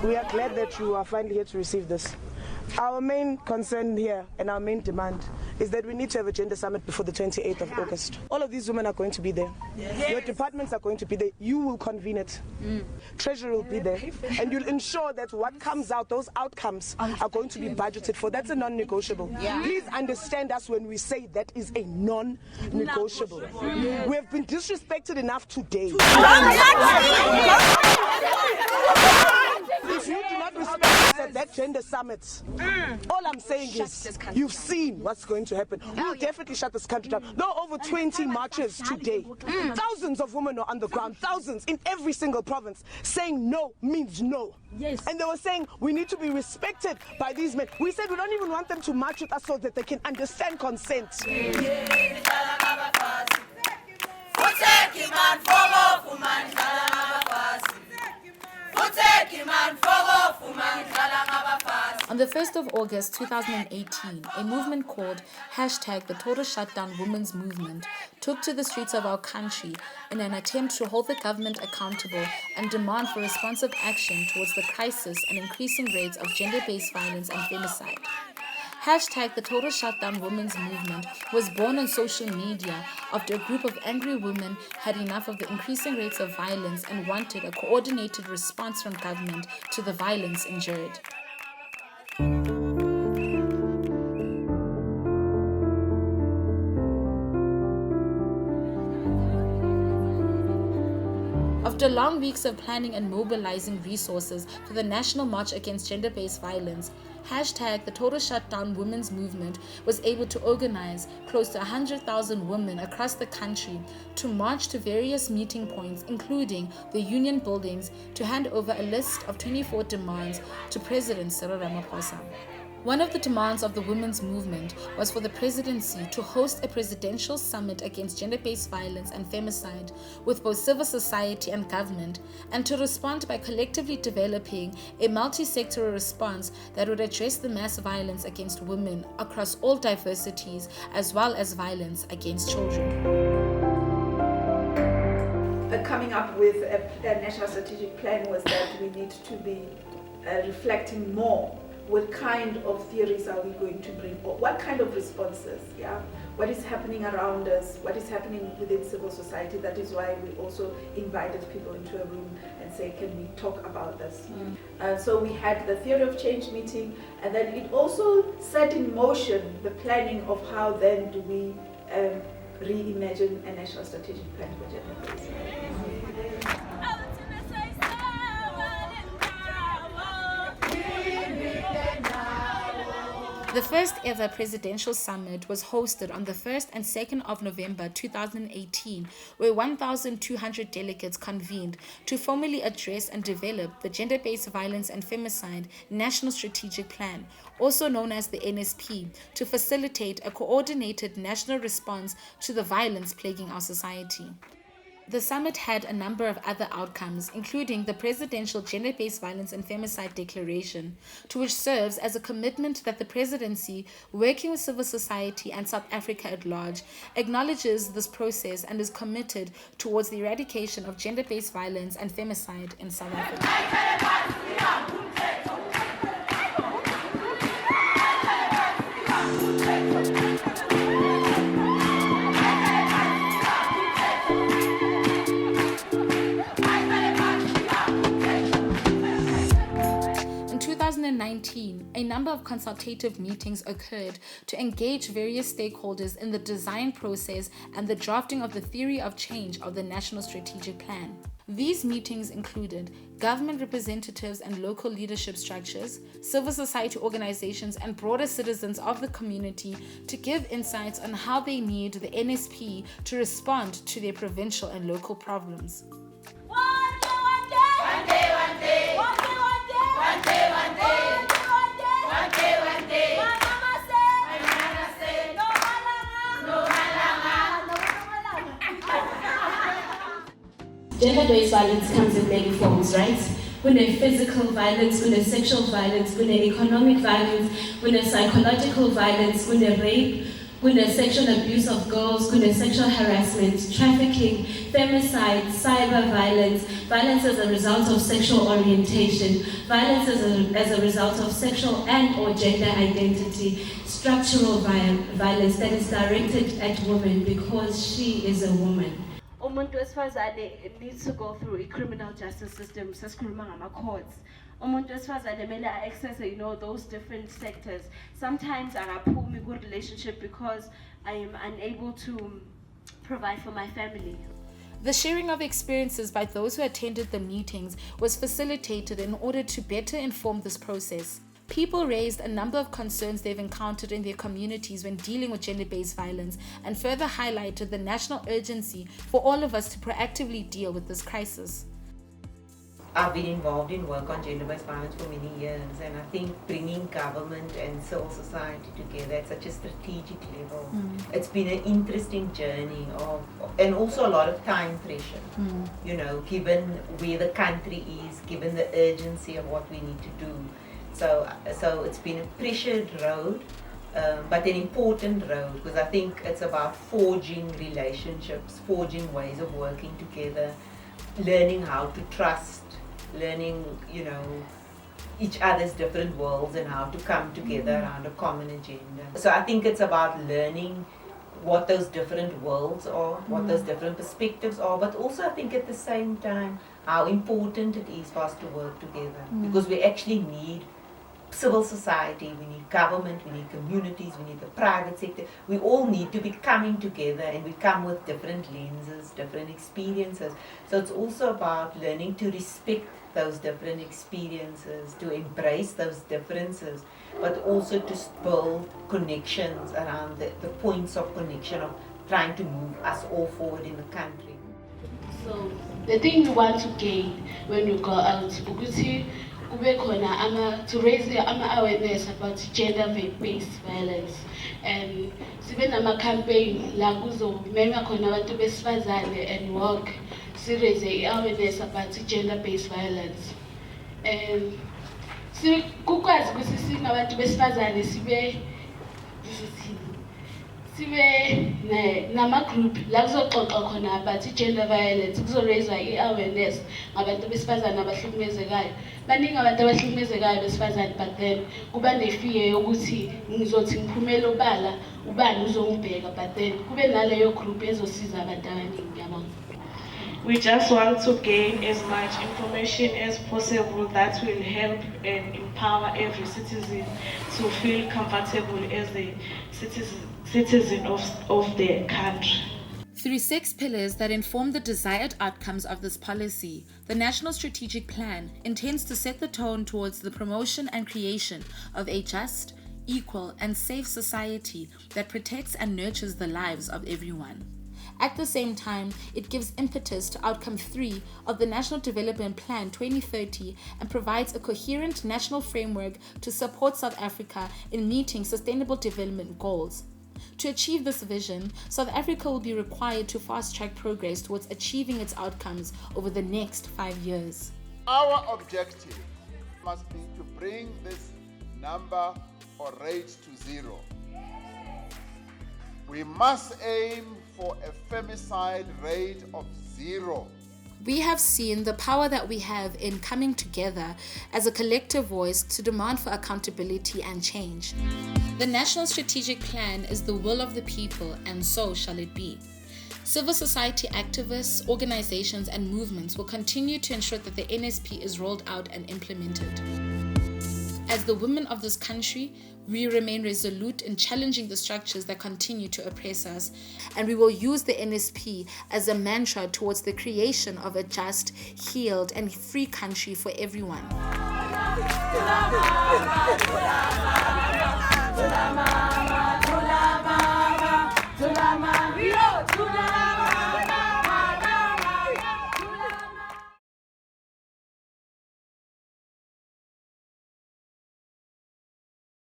We are glad that you are finally here to receive this. Our main concern here and our main demand is that we need to have a gender summit before the 28th of August. All of these women are going to be there. Yes. Your departments are going to be there. You will convene it. Treasury will be there. And you'll ensure that what comes out, those outcomes are going to be budgeted for. That's a non-negotiable. Please understand us when we say that is a non-negotiable. We have been disrespected enough today. If you do not respect us at that gender summit, all I'm saying is you've seen what's going to happen. We'll definitely shut this country down. There are over 20 marches today. Thousands of women are on the ground, thousands in every single province, saying no means no. Yes. And they were saying we need to be respected by these men. We said we don't even want them to march with us so that they can understand consent. On the 1st of August 2018, a movement called #The Total Shutdown Women's Movement took to the streets of our country in an attempt to hold the government accountable and demand for responsive action towards the crisis and increasing rates of gender-based violence and femicide. #The Total Shutdown Women's Movement was born on social media after a group of angry women had enough of the increasing rates of violence and wanted a coordinated response from government to the violence endured. After long weeks of planning and mobilizing resources for the National March Against Gender-Based Violence, #The Total Shutdown Women's Movement was able to organize close to 100,000 women across the country to march to various meeting points, including the union buildings, to hand over a list of 24 demands to President Cyril Ramaphosa. One of the demands of the women's movement was for the presidency to host a presidential summit against gender-based violence and femicide with both civil society and government, and to respond by collectively developing a multi-sectoral response that would address the mass violence against women across all diversities, as well as violence against children. Coming up with a national strategic plan was that we need to be reflecting more. What kind of theories are we going to bring? Or what kind of responses? Yeah, what is happening around us? What is happening within civil society? That is why we also invited people into a room and say, can we talk about this? So we had the Theory of Change meeting, and then it also set in motion the planning of how then do we reimagine a national strategic plan for gender-based violence. The first ever presidential summit was hosted on the 1st and 2nd of November 2018, where 1,200 delegates convened to formally address and develop the Gender-Based Violence and Femicide National Strategic Plan, also known as the NSP, to facilitate a coordinated national response to the violence plaguing our society. The summit had a number of other outcomes, including the Presidential Gender-Based Violence and Femicide Declaration, to which serves as a commitment that the presidency, working with civil society and South Africa at large, acknowledges this process and is committed towards the eradication of gender-based violence and femicide in South Africa. In 2019, a number of consultative meetings occurred to engage various stakeholders in the design process and the drafting of the theory of change of the National Strategic Plan. These meetings included government representatives and local leadership structures, civil society organizations, and broader citizens of the community to give insights on how they need the NSP to respond to their provincial and local problems. Gender-based violence comes in many forms, right? Physical violence, sexual violence, economic violence, psychological violence, rape, Sexual abuse of girls, sexual harassment, trafficking, femicide, cyber violence, violence as a result of sexual orientation, violence as a result of sexual and or gender identity, structural violence that is directed at women because she is a woman. Umuntu wesifazane needs to go through a criminal justice system, sesikhuluma ngama-courts. Umuntu wesifazane kumele access, those different sectors. Sometimes akaphumi good relationship because I am unable to provide for my family. The sharing of experiences by those who attended the meetings was facilitated in order to better inform this process. People raised a number of concerns they've encountered in their communities when dealing with gender-based violence and further highlighted the national urgency for all of us to proactively deal with this crisis. I've been involved in work on gender-based violence for many years, and I think bringing government and civil society together at such a strategic level, it's been an interesting journey and also a lot of time pressure, given where the country is, given the urgency of what we need to do. So it's been a pressured road, but an important road, because I think it's about forging relationships, forging ways of working together, learning how to trust, learning, each other's different worlds and how to come together around a common agenda. So I think it's about learning what those different worlds are, what those different perspectives are, but also I think at the same time how important it is for us to work together, because we actually need civil society, we need government, we need communities, we need the private sector. We all need to be coming together, and we come with different lenses, different experiences. So it's also about learning to respect those different experiences, to embrace those differences, but also to build connections around the points of connection of trying to move us all forward in the country. So the thing we want to gain when we go out, to raise the awareness about gender-based violence, and sibe nama campaign la kuzomema khona abantu besifazane and work raise the awareness about gender-based violence, and kukwazi ukuthi singabantu besifazane sibe nama-group la kuzoxoxa khona about gender violence, kuzo-raise i-awareness ngabantu besifazane abahlukumezekayo. Baningi abantu abahlukumezekayo besifazane, but then kuba ne-fear yokuthi ngizothi ngiphumela obala ubani uzongibheka, but then kube naleyo group ezosiza abantu abaningi yabona. We just want to gain as much information as possible that will help and empower every citizen to feel comfortable as a citizen of their country. Through 6 pillars that inform the desired outcomes of this policy, the National Strategic Plan intends to set the tone towards the promotion and creation of a just, equal, and safe society that protects and nurtures the lives of everyone. At the same time, it gives impetus to Outcome 3 of the National Development Plan 2030 and provides a coherent national framework to support South Africa in meeting sustainable development goals. To achieve this vision, South Africa will be required to fast-track progress towards achieving its outcomes over the next 5 years. Our objective must be to bring this number or rate to 0. We must aim for a femicide rate of 0. We have seen the power that we have in coming together as a collective voice to demand for accountability and change. The National Strategic Plan is the will of the people, and so shall it be. Civil society activists, organizations, and movements will continue to ensure that the NSP is rolled out and implemented. As the women of this country, we remain resolute in challenging the structures that continue to oppress us, and we will use the NSP as a mantra towards the creation of a just, healed, and free country for everyone.